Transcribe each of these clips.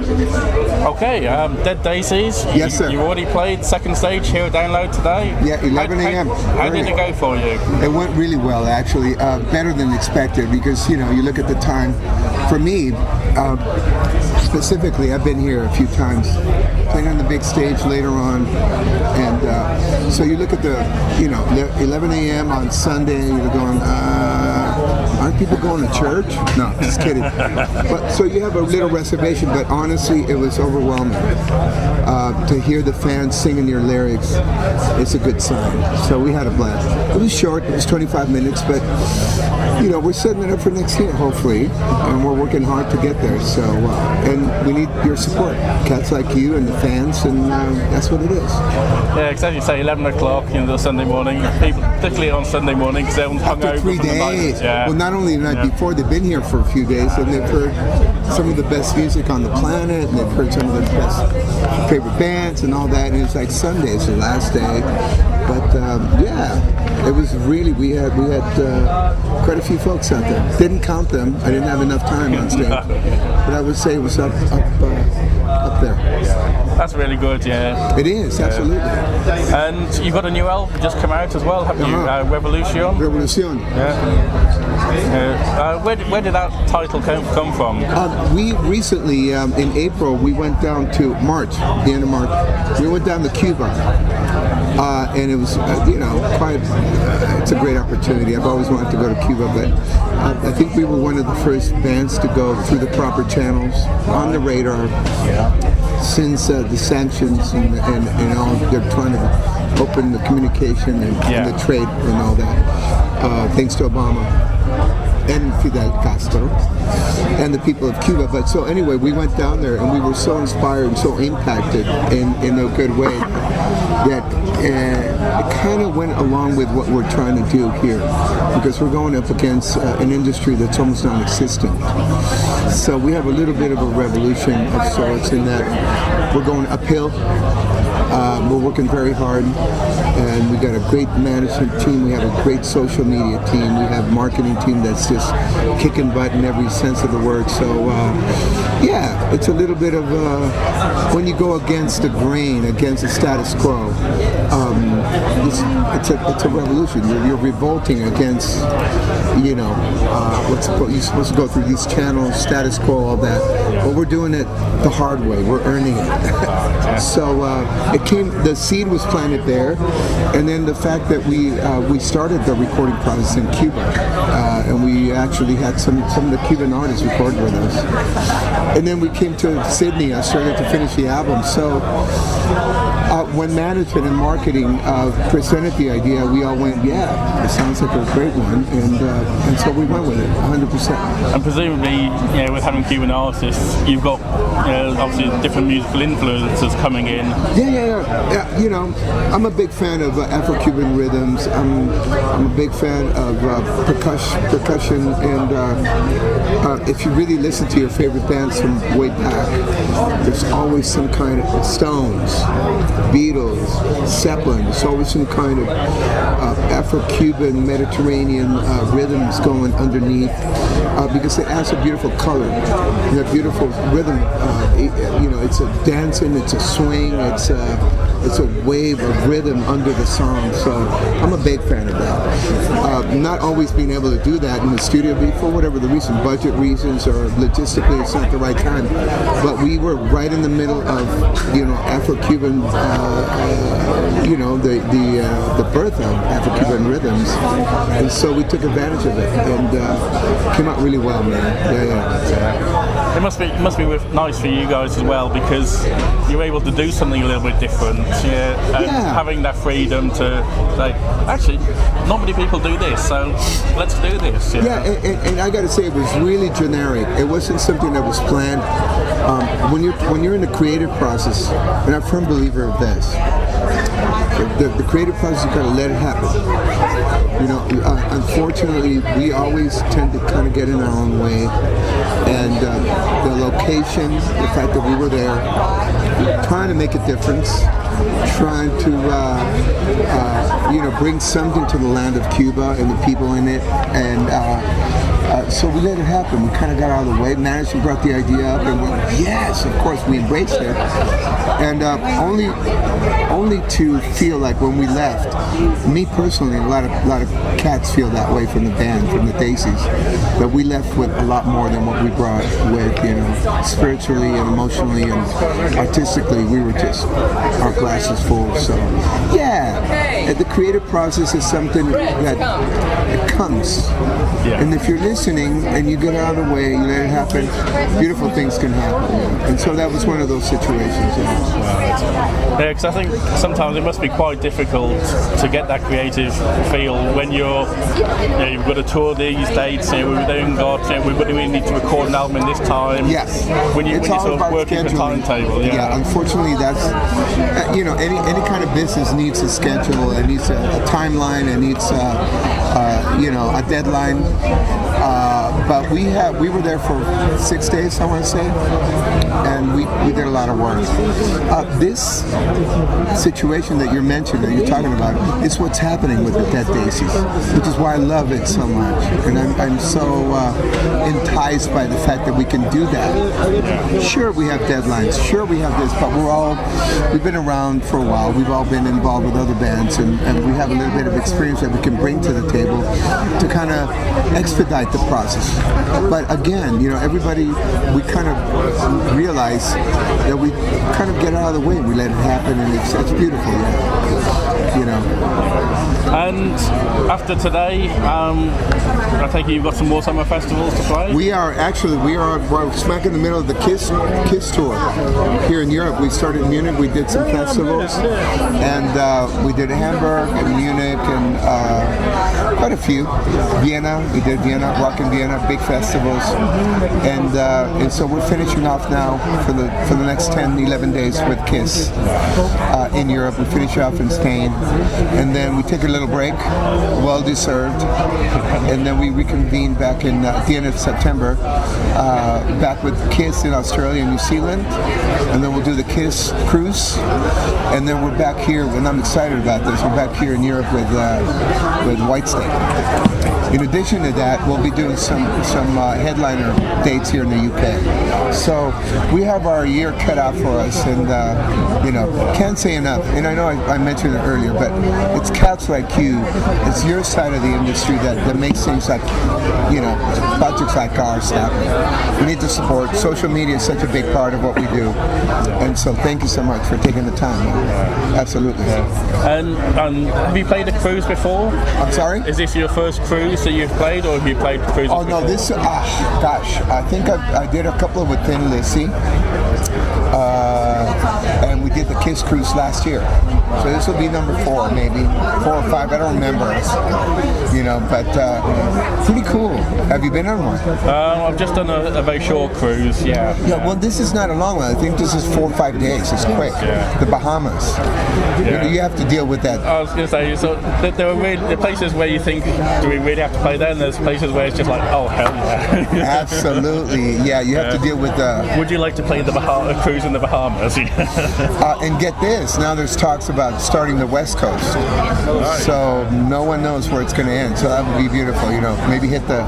Okay, Dead Daisies. Yes, sir. You already played second stage here at Download today? Yeah, 11 a.m. How did it go for you? It went really well, actually. Better than expected because, you look at the time. For me, specifically, I've been here a few times, playing on the big stage later on. And so you look at the, 11 a.m. on Sunday, you're going, aren't people going to church? No, just kidding. But so you have a little reservation, but honestly, it was overwhelming. To hear the fans singing your lyrics, it's a good sign. So we had a blast. It was short, it was 25 minutes, but we're setting it up for next year, hopefully, and we're working hard to get there. So, and we need your support, cats like you and the fans, and that's what it is. Yeah, exactly. Say 11 o'clock, the Sunday morning. People, particularly on Sunday morning, because everyone's hungover. After 3 days. Yeah. Well, not only the night before, they've been here for a few days, and they've heard some of the best music on the planet, and they've heard some of the best favorite bands and all that. And it's like Sunday's the last day, but it was really we had quite a few folks out there. Didn't count them. I didn't have enough time on stage, but I would say it was up there. That's really good, yeah. It is, absolutely. And you've got a new album just come out as well, haven't you? Revolution. Revolution. Yeah. Where did that title come from? We recently, in April, we went down to the end of March. We went down to Cuba. And it was, quite, it's a great opportunity. I've always wanted to go to Cuba, but I think we were one of the first bands to go through the proper channels, on the radar, since the sanctions and all. They're trying to open the communication and the trade and all that, thanks to Obama and Fidel Castro and the people of Cuba. But so anyway, we went down there and we were so inspired and so impacted in a good way that it kind of went along with what we're trying to do here, because we're going up against an industry that's almost non-existent. So we have a little bit of a revolution of sorts in that we're going uphill. We're working very hard, and we got a great management team. We have a great social media team. We have a marketing team that's just kicking butt in every sense of the word. So, it's a little bit of when you go against the grain, against the status quo. It's a revolution. You're revolting against, you're supposed to go through these channels, status quo, all that. But we're doing it the hard way. We're earning it. So the seed was planted there, and then the fact that we started the recording process in Cuba, and we actually had some of the Cuban artists record with us, and then we came to Sydney. I started to finish the album. So when management and marketing presented the idea, we all went, it sounds like a great one, and so we went with it 100%. And presumably, with having Cuban artists, you've got obviously different musical influences coming in. Yeah. I'm a big fan of Afro-Cuban rhythms. I'm a big fan of percussion, and if you really listen to your favorite bands from way back, there's always some kind of Stones, Beatles, Zeppelin. There's always some kind of Afro-Cuban, Mediterranean rhythms going underneath, because it adds a beautiful color and a beautiful rhythm. It's a dancing, it's a swing, it's a wave of rhythm under the song. So I'm a big fan of that. Not always being able to do that in the studio for whatever the reason, budget reasons or logistically it's not the right time. But we were right in the middle of Afro-Cuban, the birth of Afro-Cuban rhythms, and so we took advantage of it and came out really well, man. Yeah. It must be nice for you guys as well, because you're able to do something a little bit different. Having that freedom to say, actually, not many people do this, so let's do this. And I got to say, it was really generic. It wasn't something that was planned. When you're in the creative process, and I'm a firm believer of this, the creative process, you got to let it happen. You know, unfortunately, we always tend to kind of get in our own way, and the location, the fact that we were there, trying to make a difference, trying to bring something to the land of Cuba and the people in it, and so we let it happen. We kind of got out of the way. Management brought the idea up, and we, yes, of course, we embraced it. And only to feel like when we left, me personally, a lot of cats feel that way from the band, from the Daisies, that we left with a lot more than what we brought with, you know, spiritually and emotionally and artistically. We were just, our glass is full. So, yeah, the creative process is something that it comes. Yeah. And if you're listening and you get out of the way, you let it happen, beautiful things can happen. And so that was one of those situations. Yeah, because I think sometimes it must be quite difficult to get that creative feel when you've got to tour these dates, we're doing we need to record an album in this time. Yes. When you're sort of working the timetable. Yeah, unfortunately that's, any kind of business needs a schedule, it needs a timeline, it needs a deadline. But we were there for 6 days, I want to say, and we did a lot of work. This situation that you're mentioning, that you're talking about, is what's happening with the Dead Daisies, which is why I love it so much, and I'm so enticed by the fact that we can do that. Sure, we have deadlines. Sure, we have this, but we've been around for a while. We've all been involved with other bands, and we have a little bit of experience that we can bring to the table to kind of expedite the process. But again, everybody, we kind of realize that we kind of get out of the way and we let it happen, and it's beautiful, And after today, I think you've got some more summer festivals to play? We're smack in the middle of the Kiss tour here in Europe. We started in Munich, we did some festivals, and we did Hamburg and Munich and quite a few. Vienna, we did Vienna, Rock in Vienna, big festivals, and so we're finishing off now for the next 10-11 days with Kiss in Europe. We finish off in Spain, and then we take a little break, well deserved, and then we reconvene back in at the end of September, back with Kiss in Australia and New Zealand, and then we'll do the Kiss cruise, and then we're back here, and I'm excited about this. We're back here in Europe with Whitesnake. In addition to that, we'll be doing some headliner dates here in the UK. So we have our year cut out for us, and can't say enough. And I know I mentioned it earlier, but it's cats like you, it's your side of the industry that makes things like, projects like ours happen. We need to support. Social media is such a big part of what we do, and so thank you so much for taking the time. Absolutely. And have you played a cruise before? I'm sorry? Is this your first cruise that you've played, or have you played cruises before? No, this, I think I did a couple with Thin Lizzy, and we did the Kiss cruise last year. So this will be number 4, maybe 4 or 5. I don't remember, but pretty cool. Have you been on one? I've just done a very short cruise. Yeah. Well, this is not a long one. I think this is 4 or 5 days. It's quick. Yeah. The Bahamas. Yeah. You have to deal with that. I was going to say, so there are places where you think, do we really have to play there? And there's places where it's just like, oh hell yeah. Absolutely. Yeah, you have to deal with the. Would you like to play the cruise in the Bahamas? And get this, now there's talks about starting the West Coast. So no one knows where it's going to end. So that would be beautiful. Maybe hit the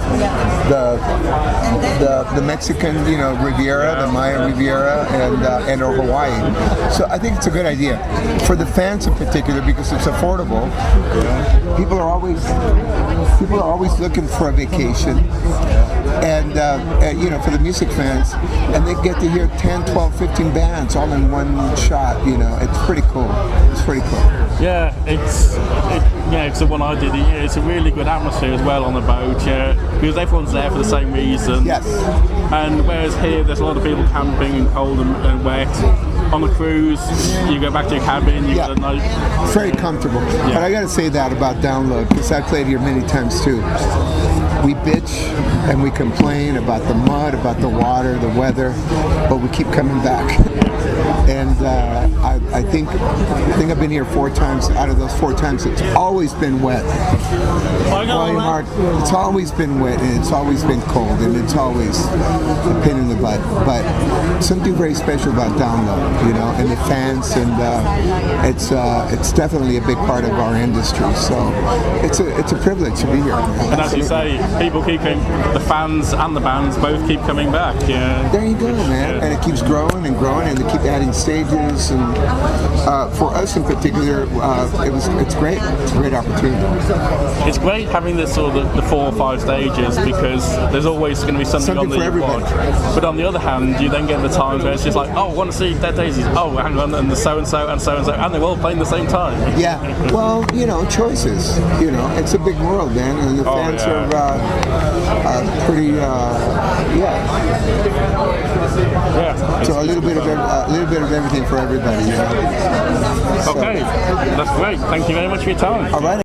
Mexican, Riviera, the Maya Riviera, and or Hawaii. So I think it's a good idea for the fans in particular because it's affordable. People are always looking for a vacation, and for the music fans, and they get to hear 10, 12, 15 bands all in one shot. It's pretty cool. It's pretty cool. Yeah, it's the one I did. It's a really good atmosphere as well on the boat. Yeah, because everyone's there for the same reason. Yes. And whereas here, there's a lot of people camping and cold and wet. on the cruise, you go back to your cabin, you got a night. It's very comfortable. But I got to say that about Download, because I played here many times too. We bitch and we complain about the mud, about the water, the weather, but we keep coming back. And I think I've been here 4 times. Out of those 4 times, it's always been wet. It's always been wet, and it's always been cold, and it's always a pain in the butt. But something very special about Download, you know, and the fans, and it's definitely a big part of our industry. So it's a privilege to be here. And as you say, people the fans and the bands both keep coming back. Yeah. There you go, man. And it keeps growing and growing, and they keep adding stages. And for us in particular, it's great. It's a great opportunity. It's great having this sort of the 4 or 5 stages, because there's always going to be something on the watch. But on the other hand, you then get the times where it's just like, oh, I want to see Dead Daisies. Oh, hang on, and the so and so and so and so, and they're all playing the same time. Yeah. Well, you know, choices. You know, it's a big world, man, and the fans are pretty. So a little bit of everything for everybody. You know? Okay, that's great. Thank you very much for your time. All right.